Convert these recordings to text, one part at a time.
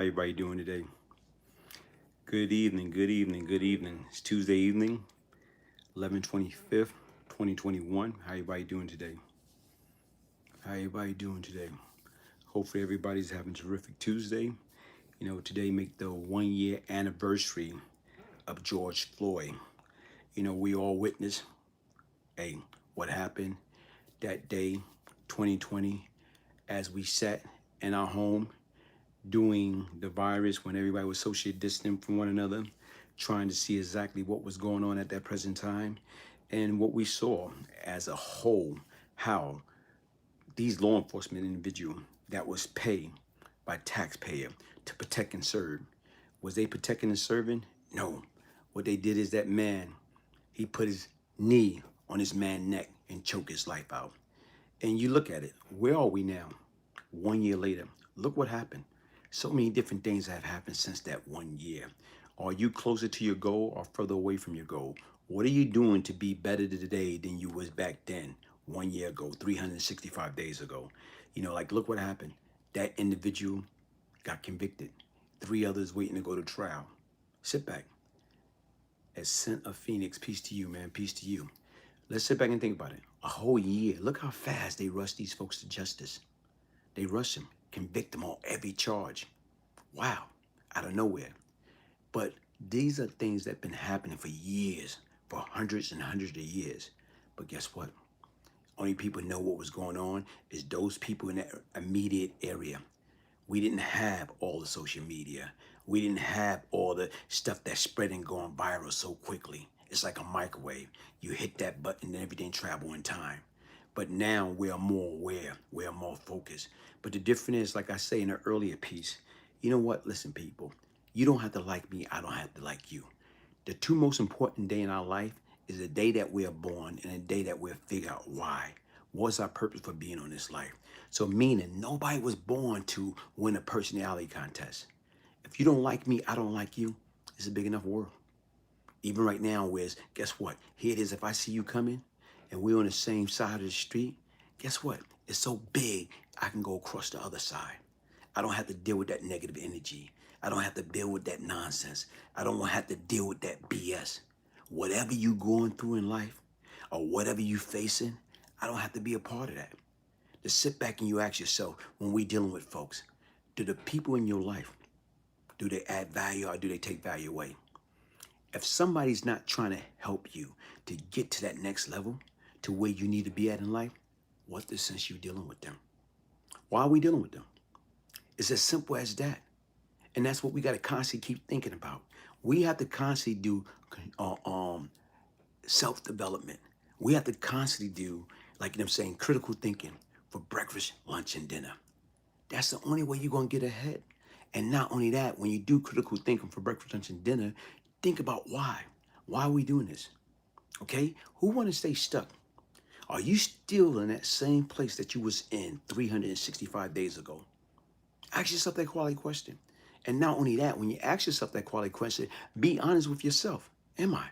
How everybody doing today? Good evening, good evening, good evening. It's Tuesday evening, 11/25th, 2021. How everybody doing today? How everybody doing today? Hopefully everybody's having a terrific Tuesday. Today make the 1 year anniversary of George Floyd. We all witnessed, hey, what happened that day, 2020, as we sat in our home doing the virus when everybody was socially distant from one another, trying to see exactly what was going on at that present time. And what we saw as a whole, how these law enforcement individuals that was paid by taxpayer to protect and serve, was they protecting and serving? No. What they did is that man, he put his knee on his man's neck and choked his life out. And you look at it, where are we now? 1 year later, look what happened. So many different things have happened since that 1 year. Are you closer to your goal or further away from your goal? What are you doing to be better today than you was back then, 1 year ago, 365 days ago? Like look what happened. That individual got convicted. Three others waiting to go to trial. Sit back. As Scent of Phoenix, peace to you, man, peace to you. Let's sit back and think about it. A whole year. Look how fast they rushed these folks to justice. They rush them, convict them on every charge. Wow, out of nowhere. But these are things that have been happening for years, for hundreds and hundreds of years. But guess what? Only people know what was going on is those people in that immediate area. We didn't have all the social media. We didn't have all the stuff that's spreading, going viral so quickly. It's like a microwave. You hit that button and everything travel in time. But now we are more aware, we are more focused. But the difference is, like I say in an earlier piece, you know what? Listen, people, you don't have to like me, I don't have to like you. The two most important day in our life is the day that we are born and the day that we'll figure out why. What's our purpose for being on this life? So meaning nobody was born to win a personality contest. If you don't like me, I don't like you. It's a big enough world. Even right now, whereas, guess what? Here it is, if I see you coming and we're on the same side of the street, guess what? It's so big, I can go across the other side. I don't have to deal with that negative energy. I don't have to deal with that nonsense. I don't have to deal with that BS. Whatever you going through in life or whatever you facing, I don't have to be a part of that. Just sit back and you ask yourself, when we dealing with folks, do the people in your life, do they add value or do they take value away? If somebody's not trying to help you to get to that next level, to where you need to be at in life, what's the sense you dealing with them? Why are we dealing with them? It's as simple as that. And that's what we got to constantly keep thinking about. We have to constantly do self-development. We have to constantly do, like I'm saying, critical thinking for breakfast, lunch, and dinner. That's the only way you're going to get ahead. And not only that, when you do critical thinking for breakfast, lunch, and dinner, think about why. Why are we doing this? Okay? Who want to stay stuck? Are you still in that same place that you was in 365 days ago? Ask yourself that quality question. And not only that, when you ask yourself that quality question, be honest with yourself. Am I?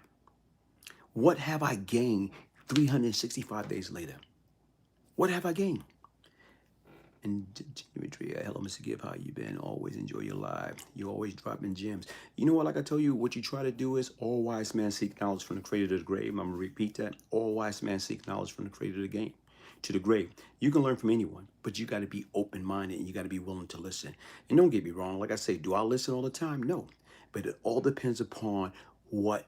What have I gained 365 days later? What have I gained? And Dimitri, hello, Mr. Gibb, how you been? Always enjoy your live. You always dropping gems. You know what, like I told you, what you try to do is all wise men seek knowledge from the creator to the grave. I'm going to repeat that. All wise men seek knowledge from the creator to the game. To the grave. You can learn from anyone, but you got to be open-minded and you got to be willing to listen. And don't get me wrong, like I say, do I listen all the time? No. But it all depends upon what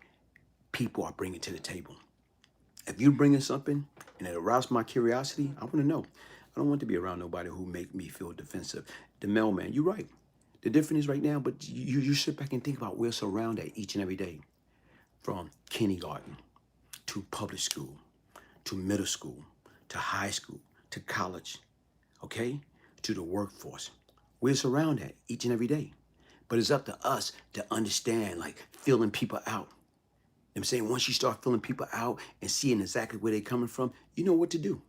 people are bringing to the table. If you're bringing something and it aroused my curiosity, I want to know. I don't want to be around nobody who make me feel defensive. The mailman, you're right. The difference is right now, but you sit back and think about we're surrounded each and every day. From kindergarten to public school, to middle school, to high school, to college, okay, to the workforce. We're surrounded each and every day. But it's up to us to understand, like feeling people out. I'm saying once you start feeling people out and seeing exactly where they're coming from, you know what to do.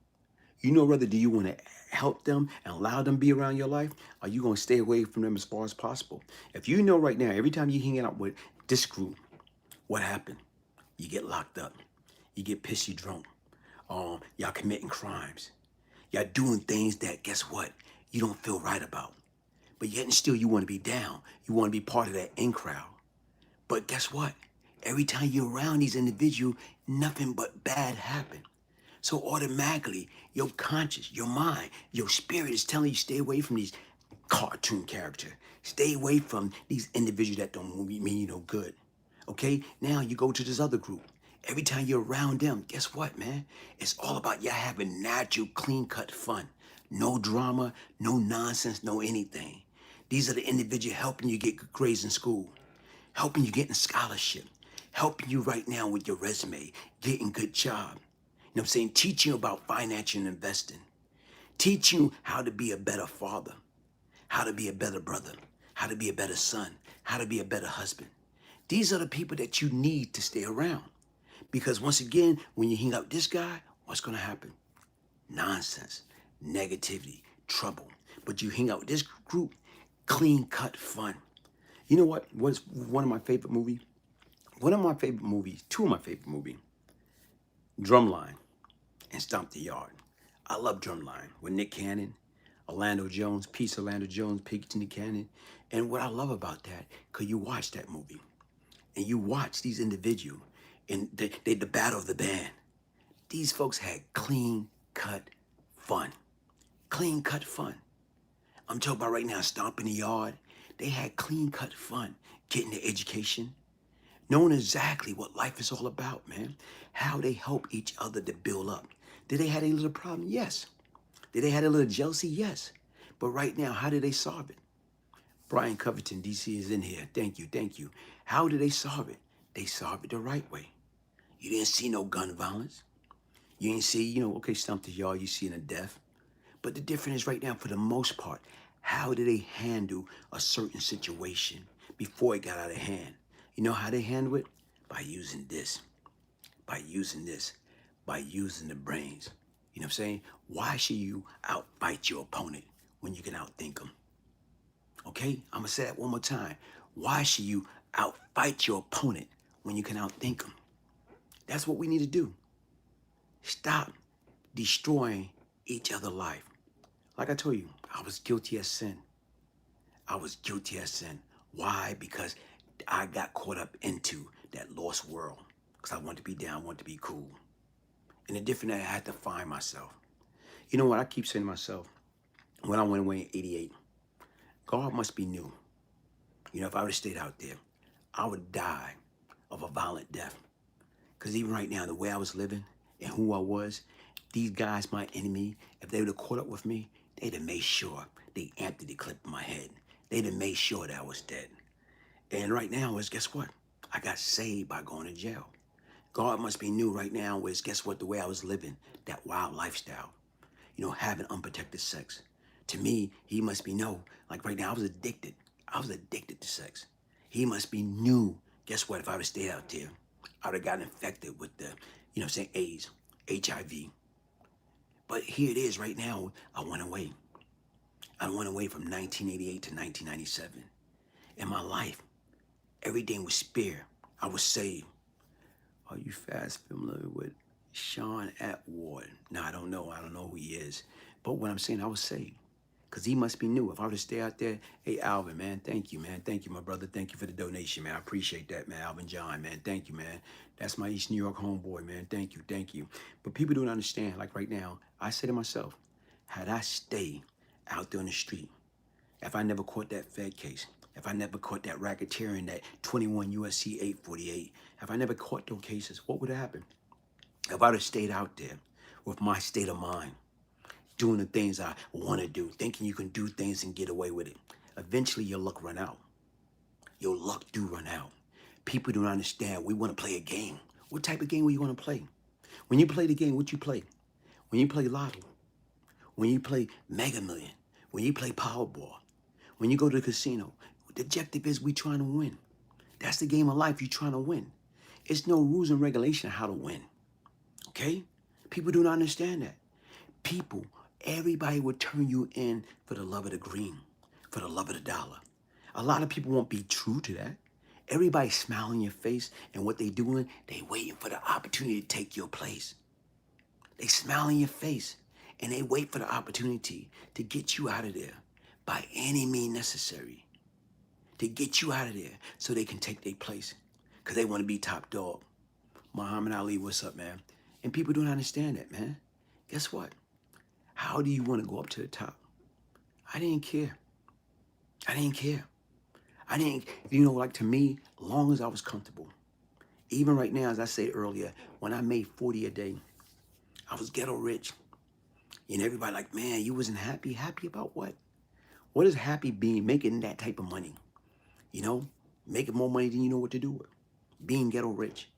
You know whether do you want to help them and allow them to be around your life, or you going to stay away from them as far as possible. If you know right now, every time you hang out with this group, what happened? You get locked up. You get pissy drunk. Y'all committing crimes. Y'all doing things that, guess what, you don't feel right about. but yet and still you want to be down. You want to be part of that in crowd. But guess what? Every time you're around these individuals, nothing but bad happens. So automatically, your conscious, your mind, your spirit is telling you stay away from these cartoon characters. Stay away from these individuals that don't mean you no good. Okay? Now you go to this other group. Every time you're around them, guess what, man? It's all about y'all having natural, clean-cut fun. No drama, no nonsense, no anything. These are the individuals helping you get good grades in school, helping you get in scholarship, helping you right now with your resume, getting good job. You know what I'm saying? Teach you about financial investing. Teach you how to be a better father, how to be a better brother, how to be a better son, how to be a better husband. These are the people that you need to stay around. Because once again, when you hang out with this guy, what's going to happen? Nonsense, negativity, trouble. But you hang out with this group, clean-cut fun. You know what? What's one of my favorite movies? One of my favorite movies, two of my favorite movies, Drumline and Stomp the Yard. I love Drumline with Nick Cannon, Orlando Jones, Peace Orlando Jones, Piggy Cannon. And what I love about that, because you watch that movie and you watch these individuals and the battle of the band. These folks had clean-cut fun. Clean-cut fun. I'm talking about right now, Stomping the Yard. They had clean-cut fun, getting their education, knowing exactly what life is all about, man. How they help each other to build up. Did they have a little problem? Yes. Did they have a little jealousy? Yes. But right now, how did they solve it? Brian Covington, DC, is in here. Thank you, thank you. How did they solve it? They solved it the right way. You didn't see no gun violence. You didn't see, okay, Stomp the Yard, you see a death. But the difference is right now, for the most part, how did they handle a certain situation before it got out of hand? You know how they handle it? By using this, by using this, by using the brains. You know what I'm saying? Why should you outfight your opponent when you can outthink them? Okay, I'm gonna say that one more time. Why should you outfight your opponent when you can outthink them? That's what we need to do. Stop destroying each other's life. Like I told you, I was guilty as sin. I was guilty as sin. Why? Because I got caught up into that lost world. Because I wanted to be down, I wanted to be cool. And the different, I had to find myself. You know what? I keep saying to myself, when I went away in 88, God must be new. If I would have stayed out there, I would die of a violent death. Because even right now, the way I was living and who I was, these guys, my enemy, if they would have caught up with me, they'd have made sure they emptied the clip in my head. They'd have made sure that I was dead. And right now is, guess what? I got saved by going to jail. God must be new right now is, guess what? The way I was living, that wild lifestyle. Having unprotected sex. To me, he must be new. Like right now, I was addicted. I was addicted to sex. He must be new. Guess what? If I would have stayed out there, I would have gotten infected with the, AIDS, HIV. But here it is right now. I went away. I went away from 1988 to 1997. In my life, everything was spared. I was saved. Are you fast familiar with Sean Atwood? No, I don't know. I don't know who he is. But what I'm saying, I was saved. Because he must be new. If I were to stay out there, hey, Alvin, man, thank you, man. Thank you, my brother. Thank you for the donation, man. I appreciate that, man. Alvin John, man. Thank you, man. That's my East New York homeboy, man. Thank you, thank you. But people don't understand. Like right now, I say to myself, had I stayed out there on the street, if I never caught that Fed case, if I never caught that racketeering, that 21 USC 848, if I never caught those cases, what would have happened? If I would have stayed out there with my state of mind, doing the things I want to do, thinking you can do things and get away with it, eventually your luck run out. Your luck do run out. People don't understand. We want to play a game. What type of game will you want to play? When you play the game, what you play? When you play Lotto, when you play Mega Million, when you play Powerball, when you go to the casino, the objective is we trying to win. That's the game of life, you trying to win. It's no rules and regulation of how to win. Okay? People do not understand that. People, everybody will turn you in for the love of the green, for the love of the dollar. A lot of people won't be true to that. Everybody smiling in your face, and what they doing, they waiting for the opportunity to take your place. They smile in your face, and they wait for the opportunity to get you out of there. by any means necessary to get you out of there so they can take their place because they want to be top dog. Muhammad Ali, what's up, man? And people don't understand that, man. Guess what? How do you want to go up to the top? I didn't care. I didn't care. I didn't, like to me, as long as I was comfortable. Even right now, as I said earlier, when I made 40 a day, I was ghetto rich. And everybody like, man, you wasn't happy. Happy about what? What is happy being, making that type of money? Making more money than you know what to do with. Being ghetto rich.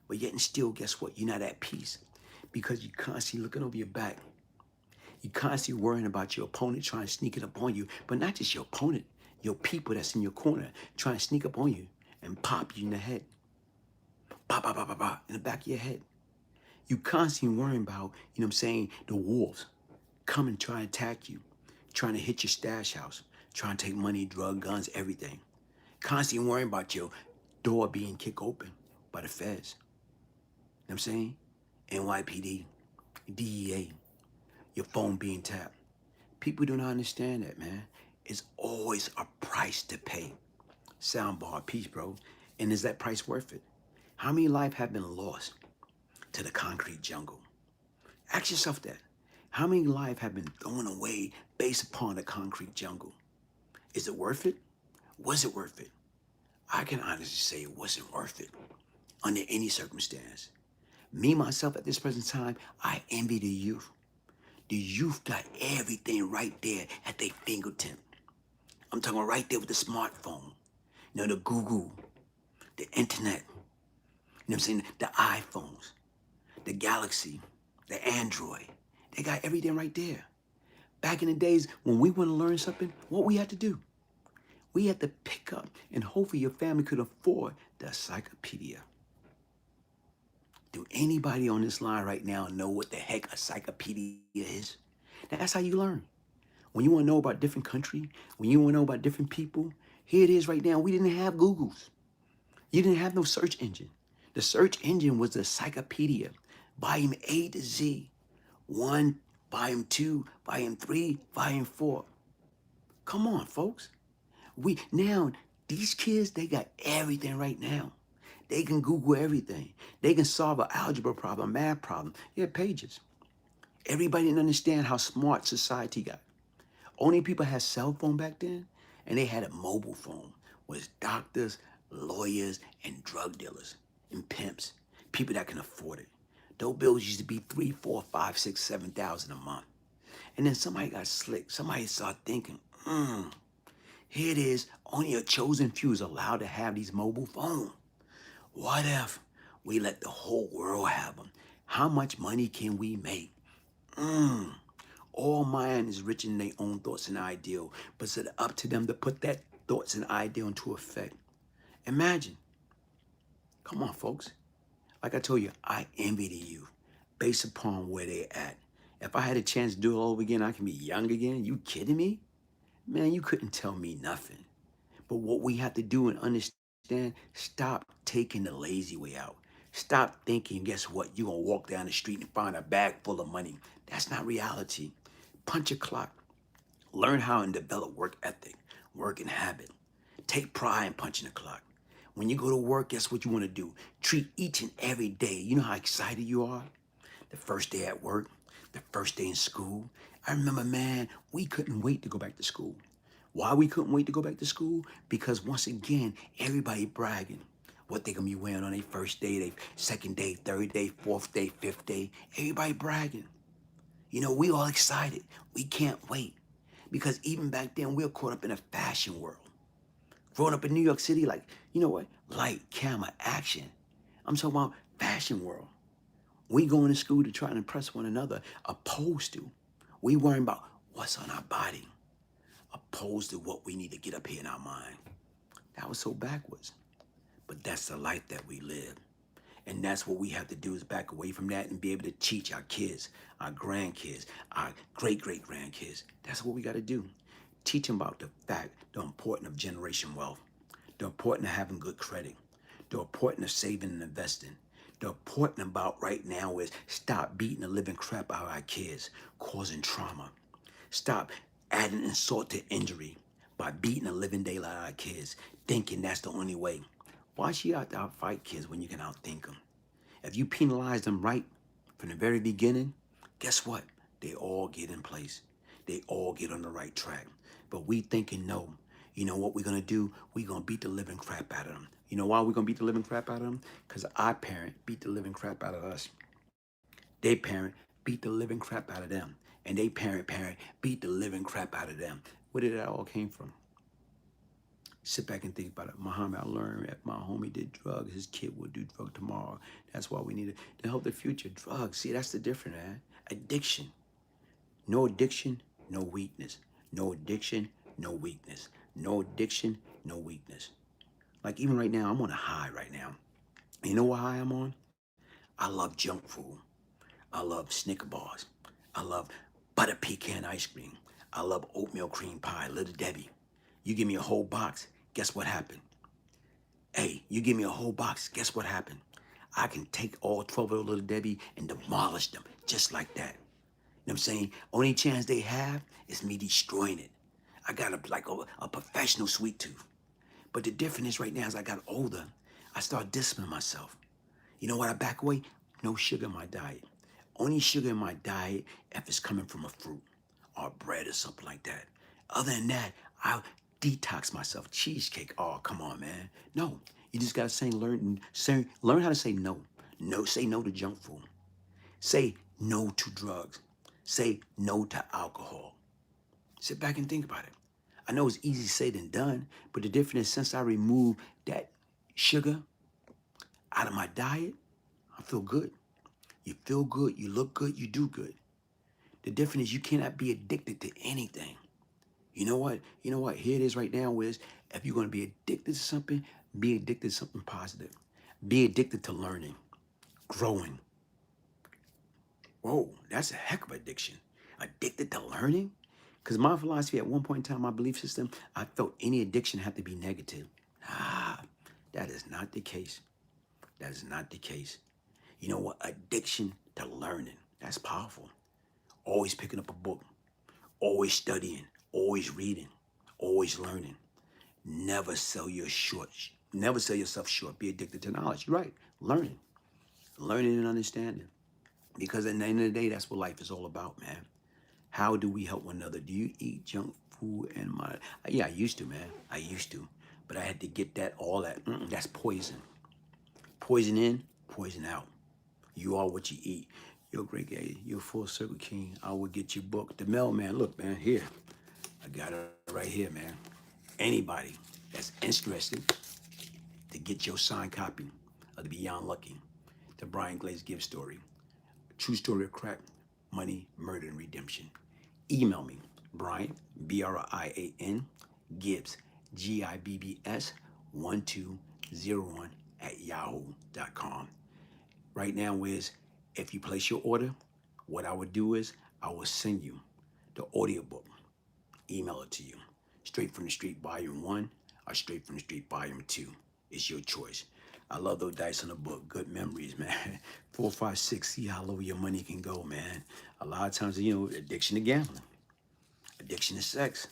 But yet and still, guess what? You're not at peace because you're constantly looking over your back. You're constantly worrying about your opponent trying to sneak it up on you, but not just your opponent, your people that's in your corner trying to sneak up on you and pop you in the head. Pop, pop, pop, pop, pop, in the back of your head. You constantly worrying about, the wolves coming trying to attack you, trying to hit your stash house, trying to take money, drug, guns, everything. Constantly worrying about your door being kicked open by the feds. You know what I'm saying? NYPD, DEA, your phone being tapped. People do not understand that, man. It's always a price to pay. Soundbar, peace, bro. And is that price worth it? How many lives have been lost to the concrete jungle? Ask yourself that. How many lives have been thrown away based upon the concrete jungle? Is it worth it? Was it worth it? I can honestly say it wasn't worth it under any circumstance. Me, myself, at this present time, I envy the youth. The youth got everything right there at their fingertip. I'm talking right there with the smartphone. The Google, the internet. The iPhones, the Galaxy, the Android. They got everything right there. Back in the days when we want to learn something, what we had to do? We had to pick up, and hopefully your family could afford the encyclopedia. Do anybody on this line right now know what the heck a encyclopedia is? That's how you learn. When you want to know about different country, when you want to know about different people, here it is right now. We didn't have Googles. You didn't have no search engine. The search engine was the encyclopedia, volume A to Z, 1, volume 2, volume 3, volume 4. Come on, folks. Now, these kids, they got everything right now. They can Google everything. They can solve an algebra problem, math problem. Yeah, pages. Everybody didn't understand how smart society got. Only people had cell phone back then, and they had a mobile phone. Was doctors, lawyers, and drug dealers, and pimps. People that can afford it. Those bills used to be 3, 4, 5, 6, 7,000 a month. And then somebody got slick. Somebody started thinking, here it is, only a chosen few is allowed to have these mobile phones. What if we let the whole world have them? How much money can we make? All man is rich in their own thoughts and ideal, but it's up to them to put that thoughts and ideal into effect. Imagine. Come on, folks. Like I told you, I envy the youth based upon where they're at. If I had a chance to do it all over again, I can be young again. You kidding me? Man, you couldn't tell me nothing. But what we have to do and understand, stop taking the lazy way out. Stop thinking, guess what? You're going to walk down the street and find a bag full of money. That's not reality. Punch a clock. Learn how and develop work ethic, work and habit. Take pride in punching the clock. When you go to work, guess what you want to do? Treat each and every day. You know how excited you are? The first day at work, the first day in school. I remember, man, we couldn't wait to go back to school. Why we couldn't wait to go back to school? Because once again, everybody bragging what they gonna be wearing on their first day, their second day, third day, fourth day, fifth day. Everybody bragging. We all excited. We can't wait. Because even back then, we were caught up in a fashion world. Growing up in New York City, like, you know what? Light, camera, action. I'm talking about fashion world. We going to school to try and impress one another, opposed to we worrying about what's on our body, opposed to what we need to get up here in our mind. That was so backwards. But that's the life that we live. And that's what we have to do is back away from that and be able to teach our kids, our grandkids, our great-great-grandkids. That's what we got to do. Teach them about the fact, the importance of generation wealth, the importance of having good credit, the importance of saving and investing. The important about right now is stop beating the living crap out of our kids, causing trauma. Stop adding insult to injury by beating the living daylight out of kids, thinking that's the only way. Why should you out to outfight kids when you can outthink them? If you penalize them right from the very beginning, guess what? They all get in place. They all get on the right track. But we thinking no. You know what we're gonna do? We're gonna beat the living crap out of them. You know why we're gonna beat the living crap out of them? Because our parent beat the living crap out of us. They parent beat the living crap out of them. And they parent beat the living crap out of them. Where did that all came from? Sit back and think about it. Muhammad, I learned if my homie did drugs, his kid would do drugs tomorrow. That's why we need to help the future. Drugs, see, that's the difference, man. Addiction. No addiction, no weakness. No addiction, no weakness. No addiction, no weakness. Like even right now, I'm on a high right now. You know what high I'm on? I love junk food. I love Snicker bars. I love butter pecan ice cream. I love oatmeal cream pie, Little Debbie. You give me a whole box, guess what happened? Hey, you give me a whole box, guess what happened? I can take all 12 of those Little Debbie and demolish them just like that. You know what I'm saying? Only chance they have is me destroying it. I got a professional sweet tooth. But the difference is right now as I got older, I started disciplining myself. You know what I back away? No sugar in my diet. Only sugar in my diet if it's coming from a fruit or bread or something like that. Other than that, I detox myself. Cheesecake, oh, come on, man. No, you just gotta learn how to say no. No, say no to junk food. Say no to drugs. Say no to alcohol. Sit back and think about it. I know it's easy said than done, but the difference is since I removed that sugar out of my diet, I feel good. You feel good, you look good, you do good. The difference is you cannot be addicted to anything. You know what? You know what? Here it is right now is if you're going to be addicted to something, be addicted to something positive. Be addicted to learning, growing. Whoa, that's a heck of addiction. Addicted to learning? Because my philosophy at one point in time, my belief system, I felt any addiction had to be negative. Ah, that is not the case. That is not the case. You know what? Addiction to learning. That's powerful. Always picking up a book. Always studying. Always reading. Always learning. Never sell your short. Never sell yourself short. Be addicted to knowledge. You're right. Learning. Learning and understanding. Because at the end of the day, that's what life is all about, man. How do we help one another? Do you eat junk food and yeah, I used to, man. I used to. But I had to get that's poison. Poison in, poison out. You are what you eat. You're a great guy. You're a full circle king. I will get your book. The mailman, look, man, here. I got it right here, man. Anybody that's interested to get your signed copy of the Beyond Lucky, the Brian Glaze Gibbs story, true story of crack, money, murder, and redemption. Email me, Brian, Brian, Gibbs, Gibbs, 1201 at yahoo.com. Right now is, if you place your order, what I would do is I will send you the audiobook, email it to you. Straight from the Street Volume 1 or Straight from the Street Volume 2. It's your choice. I love those dice on the book. Good memories, man. 4, 5, 6, see how low your money can go, man. A lot of times, addiction to gambling. Addiction to sex.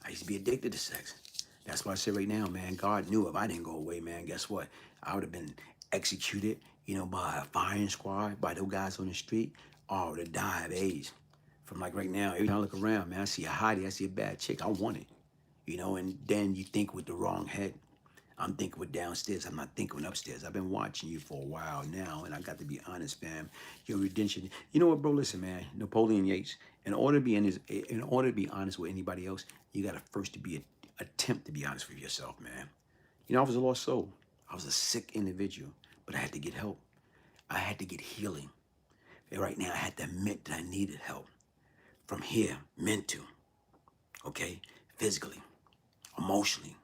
I used to be addicted to sex. That's why I say right now, man, God knew if I didn't go away, man, guess what? I would have been executed, by a firing squad, by those guys on the street, or I would have died of AIDS. From like right now, every time I look around, man, I see a hottie, I see a bad chick, I want it. And then you think with the wrong head. I'm thinking with downstairs, I'm not thinking upstairs. I've been watching you for a while now, and I got to be honest, fam. Your redemption. You know what, bro? Listen, man. Napoleon Yates. In order to be honest with anybody else, you got to first attempt to be honest with yourself, man. I was a lost soul. I was a sick individual, but I had to get help. I had to get healing. And right now, I had to admit that I needed help. From here, mental, okay, physically, emotionally.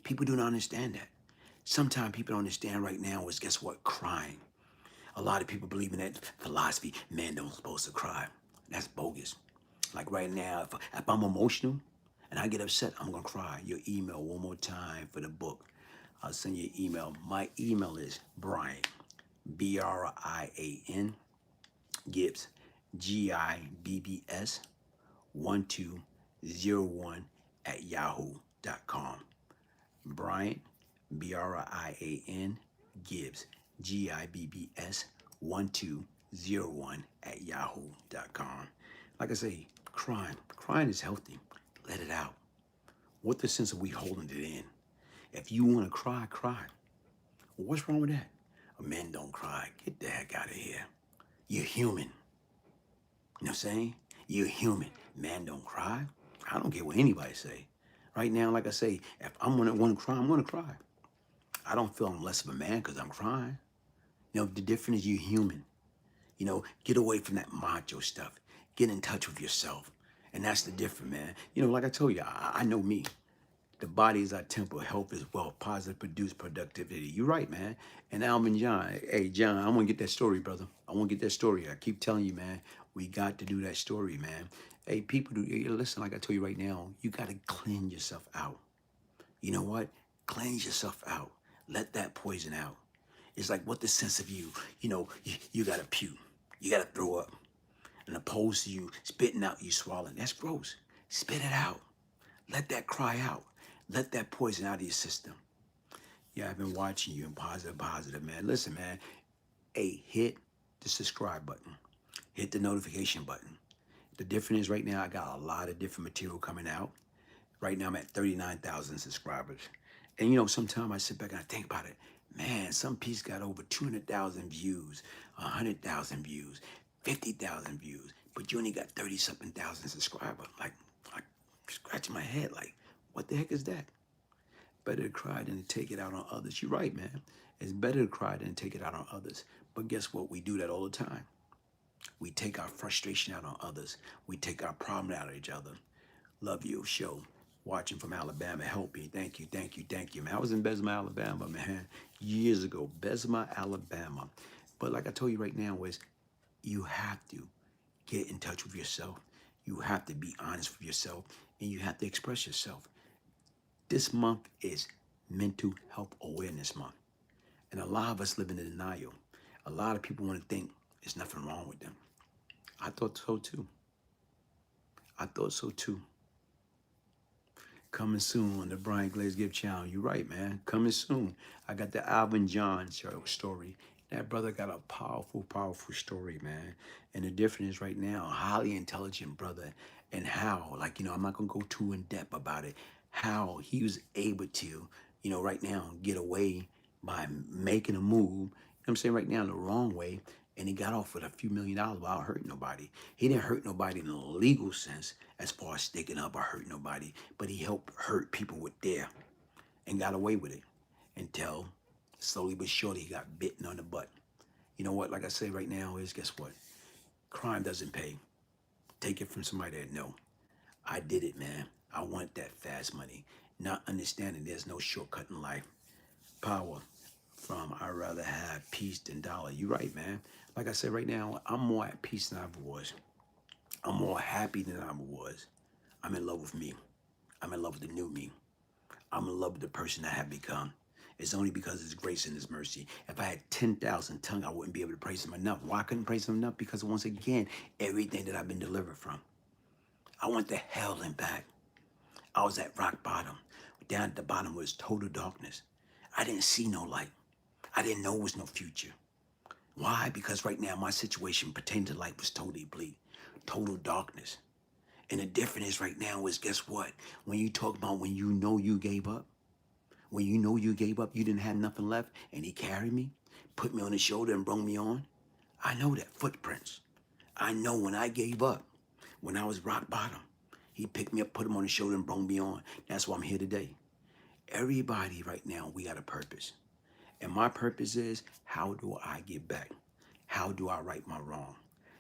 People do not understand that. Sometimes people don't understand right now is, guess what, crying. A lot of people believe in that philosophy, men don't supposed to cry. That's bogus. Like right now, if I'm emotional and I get upset, I'm gonna cry. Your email one more time for the book. I'll send you an email. My email is Brian, Brian, Gibbs, Gibbs, 1201 1201@yahoo.com. Brian, Brian Gibbs, Gibbs 1201@yahoo.com. Like I say, crying is healthy. Let it out. What the sense of we holding it in? If you want to cry, cry. Well, what's wrong with that? Men don't cry. Get the heck out of here. You're human. You know what I'm saying? You're human. Men don't cry. I don't care what anybody say. Right now, like I say, if I'm gonna want to cry, I'm gonna cry. I don't feel I'm less of a man because I'm crying. You know, the difference is you're human. You know, get away from that macho stuff. Get in touch with yourself. And that's the difference, man. You know, like I told you, I know me. The body is our temple. Health is wealth. Positive produce productivity. You're right, man. And Alvin John, hey, John, I want to get that story, brother. I want to get that story. I keep telling you, man, we got to do that story, man. Hey, people, listen, like I told you right now, you got to clean yourself out. You know what? Cleanse yourself out. Let that poison out. It's like, what the sense of you? You know, you got to puke. You got to throw up. And opposed to you spitting out, you swallowing. That's gross. Spit it out. Let that cry out. Let that poison out of your system. Yeah, I've been watching you in positive, man. Listen, man. Hey, hit the subscribe button. Hit the notification button. The difference is right now, I got a lot of different material coming out. Right now, I'm at 39,000 subscribers. And, you know, sometimes I sit back and I think about it. Man, some piece got over 200,000 views, 100,000 views, 50,000 views, but you only got 30-something thousand subscribers. Like scratching my head, like, what the heck is that? Better to cry than to take it out on others. You're right, man. It's better to cry than to take it out on others. But guess what? We do that all the time. We take our frustration out on others. We take our problem out of each other. Love you, show. Watching from Alabama. Help me. Thank you, man. I was in Bessemer, Alabama, man, years ago. Bessemer, Alabama. But like I told you right now is you have to get in touch with yourself. You have to be honest with yourself. And you have to express yourself. This month is Mental Health Awareness Month. And a lot of us live in denial. A lot of people want to think there's nothing wrong with them. I thought so too. Coming soon on the Brian Glaze Gibbs channel. You're right, man. Coming soon. I got the Alvin John story. That brother got a powerful story, man. And the difference is right now, a highly intelligent brother, and how, like, you know, I'm not going to go too in depth about it, how he was able to, you know, right now get away by making a move, you know what I'm saying, right now in the wrong way, and he got off with a few $1 million without hurting nobody. He didn't hurt nobody in a legal sense as far as sticking up or hurting nobody, but he helped hurt people with their, and got away with it until slowly but surely he got bitten on the butt. You know what, like I say right now is, guess what? Crime doesn't pay. Take it from somebody that know. I did it, man. I want that fast money. Not understanding there's no shortcut in life. Power from I'd rather have peace than dollar. You're right, man. Like I said right now, I'm more at peace than I ever was. I'm more happy than I ever was. I'm in love with me. I'm in love with the new me. I'm in love with the person I have become. It's only because His grace and His mercy. If I had 10,000 tongues, I wouldn't be able to praise Him enough. Why couldn't praise Him enough? Because once again, everything that I've been delivered from. I went to hell and back. I was at rock bottom. Down at the bottom was total darkness. I didn't see no light. I didn't know there was no future. Why? Because right now my situation pertaining to life was totally bleak. Total darkness. And the difference is right now is, guess what? When you talk about when you know you gave up, when you know you gave up, you didn't have nothing left, and He carried me, put me on His shoulder and brought me on. I know that footprints. I know when I gave up, when I was rock bottom, He picked me up, put Him on His shoulder and brought me on. That's why I'm here today. Everybody right now, we got a purpose. And my purpose is, how do I get back? How do I right my wrong?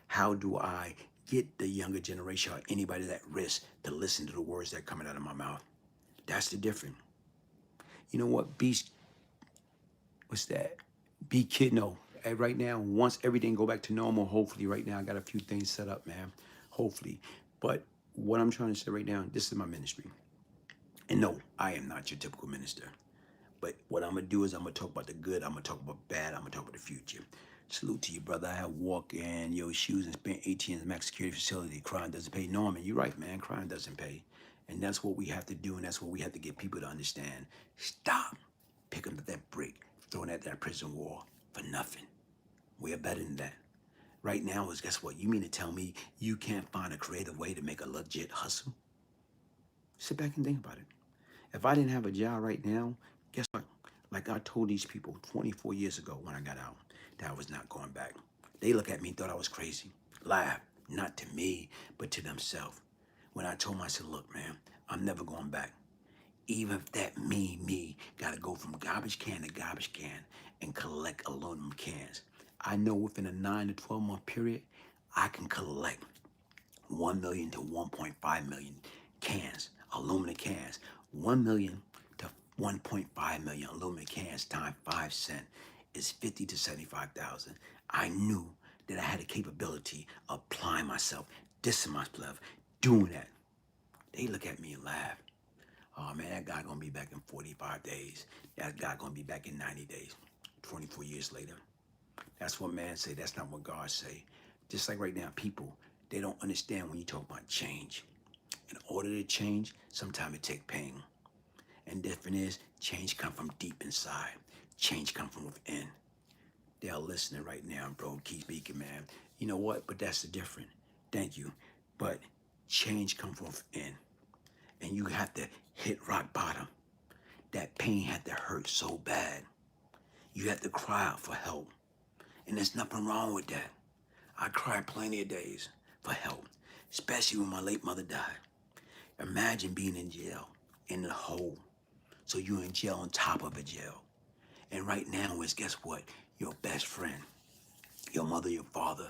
How do I get the younger generation or anybody that risks to listen to the words that are coming out of my mouth? That's the difference. You know what? Be kid. No. Right now, once everything go back to normal, hopefully right now I got a few things set up, man. Hopefully. But what I'm trying to say right now, this is my ministry. And no, I am not your typical minister. But what I'm going to do is I'm going to talk about the good, I'm going to talk about bad, I'm going to talk about the future. Salute to you, brother. I have walked in your shoes and spent 18 years in a max security facility. Crime doesn't pay. Norman, you're right, man. Crime doesn't pay. And that's what we have to do, and that's what we have to get people to understand. Stop picking up that brick, throwing at that prison wall for nothing. We are better than that. Right now is, guess what? You mean to tell me you can't find a creative way to make a legit hustle? Sit back and think about it. If I didn't have a job right now, guess what? Like I told these people 24 years ago when I got out, that I was not going back. They look at me and thought I was crazy. Laugh, not to me, but to themselves. When I told them, I said, look, man, I'm never going back. Even if that me, gotta go from garbage can to garbage can and collect aluminum cans. I know within a 9 to 12 month period, I can collect 1 million to 1.5 million cans, aluminum cans. 1 million to 1.5 million aluminum cans times 5 cents is 50 to 75,000. I knew that I had the capability of applying myself, dissing myself, doing that. They look at me and laugh. Oh man, that guy gonna be back in 45 days. That guy gonna be back in 90 days. 24 years later. That's what man say. That's not what God say. Just like right now, people, they don't understand when you talk about change. In order to change, sometimes it takes pain. And different is, change come from deep inside. Change come from within. They are listening right now, bro. Keep speaking, man. You know what? But that's the difference. Thank you. But change come from within. And you have to hit rock bottom. That pain had to hurt so bad. You had to cry out for help. And there's nothing wrong with that. I cried plenty of days for help, especially when my late mother died. Imagine being in jail, in the hole. So you're in jail on top of a jail. And right now is, guess what? Your best friend, your mother, your father,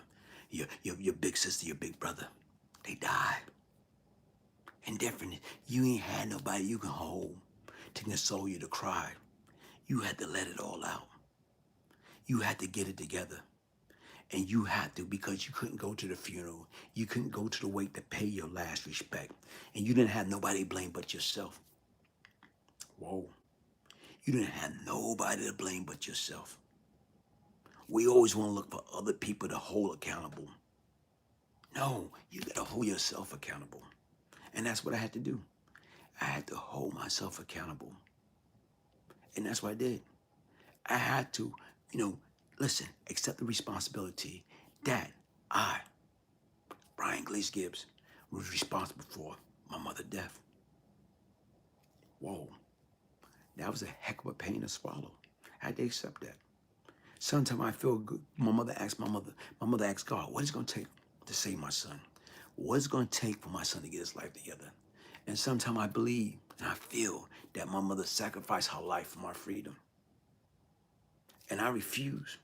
your big sister, your big brother, they died. And different, you ain't had nobody you can hold to console you to cry. You had to let it all out. You had to get it together. And you had to, because you couldn't go to the funeral. You couldn't go to the wake to pay your last respect. And you didn't have nobody to blame but yourself. Whoa. You didn't have nobody to blame but yourself. We always want to look for other people to hold accountable. No, you got to hold yourself accountable. And that's what I had to do. I had to hold myself accountable. And that's what I did. I had to, listen, accept the responsibility that I, Brian Glaze Gibbs, was responsible for my mother's death. Whoa. That was a heck of a pain to swallow. I had to accept that. Sometimes I feel good. My mother asked God, what is it going to take to save my son? What is it going to take for my son to get his life together? And sometimes I believe and I feel that my mother sacrificed her life for my freedom. And I refuse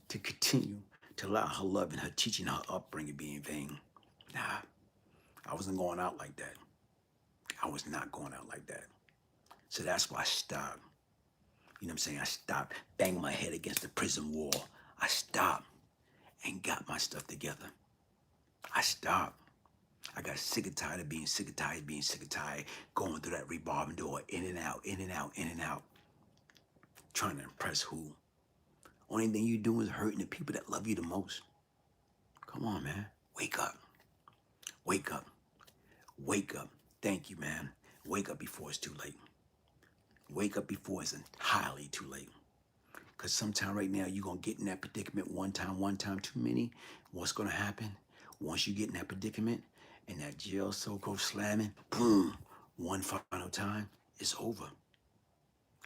to continue to allow her love and her teaching, her upbringing be in vain. Nah, I wasn't going out like that. I was not going out like that. So that's why I stopped. You know what I'm saying? I stopped banging my head against the prison wall. I stopped and got my stuff together. I stopped. I got sick and tired of being sick and tired, going through that revolving door, in and out, in and out, in and out. Trying to impress who? Only thing you do is hurting the people that love you the most. Come on, man. Wake up. Wake up. Wake up. Thank you, man. Wake up before it's too late. Wake up before it's entirely too late. Because sometime right now, you're going to get in that predicament one time too many. What's going to happen? Once you get in that predicament and that jail cell goes slamming, boom, one final time, it's over.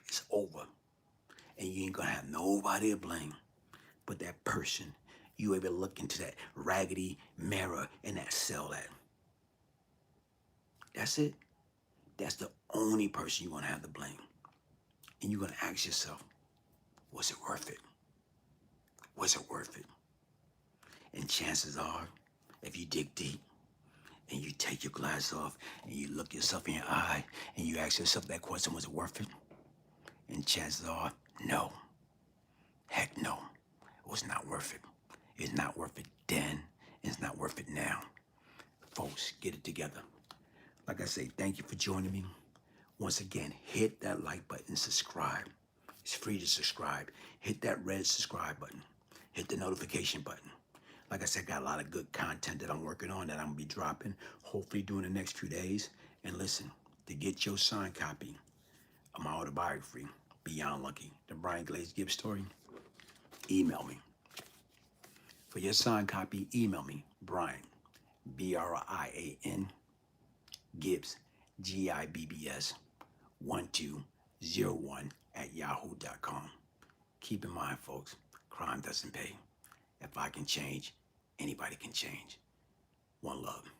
It's over. And you ain't going to have nobody to blame but that person you able to look into that raggedy mirror in that cell at. That's it. That's the only person you're going to have to blame. And you're going to ask yourself, was it worth it? Was it worth it? And chances are, if you dig deep and you take your glass off and you look yourself in your eye and you ask yourself that question, was it worth it? And chances are, no. Heck no. It was not worth it. It's not worth it then. It's not worth it now. Folks, get it together. Like I say, thank you for joining me. Once again, hit that like button, subscribe. It's free to subscribe. Hit that red subscribe button. Hit the notification button. Like I said, got a lot of good content that I'm working on that I'm going to be dropping, hopefully during the next few days. And listen, to get your signed copy of my autobiography, Beyond Lucky, the Brian Glaze Gibbs story, email me. For your signed copy, email me, Brian, Brian Gibbs, Gibbs, 1201 at yahoo.com. Keep in mind, folks, crime doesn't pay. If I can change, anybody can change. One love.